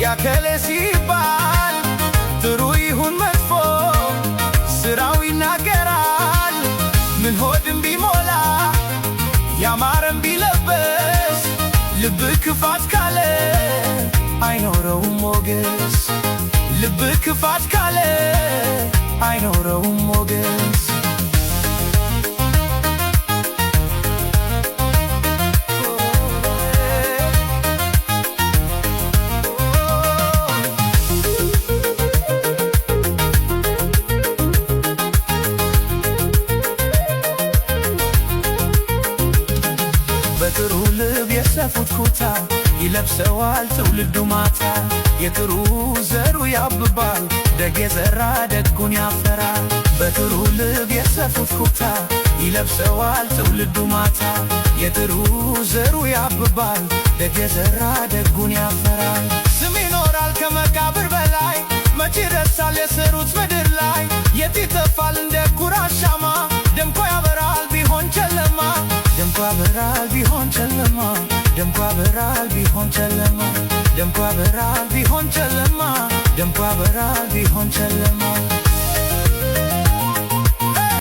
ያከለ ሲባል ጥሩ ይሁን መጥፎ ስራው ይናገራል። ምን ሆድም ቢሞላ ያማረም ቢለበስ ልብ ክፋት ካለ አይኖረውም ሞገስ። ልብ ክፋት ካለ አይኖረውም ሞገስ። በጥሩ ልብ የሰፉት ኩታ ይለብሰዋል ትውልዱ ማታ። የጥሩ ዘሩ ያብባል ደግ የዘራ ደጉን ያፈራል። በጥሩ ልብ የሰፉት ኩታ ይለብሰዋል ትውልዱ ማታ። የጥሩ ዘሩ ያብባል ደግ የዘራ ደጉን ያፈራል። ስም ይኖራል ከመቃብር በላይ መቼ ይረሳል የሰሩት ምድር ላይ። የት ይጠፋል እንደ ኩራት ሻማ ደምቆ ያበራል ቢሆን ጨለማ። ደምቆ ያበራል ቢሆን ጨለማ። ደምቆ ያበራል ቢሆን ጨለማ። ደምቆ ያበራል ቢሆን ጨለማ። ደምቆ ያበራል ቢሆን ጨለማ።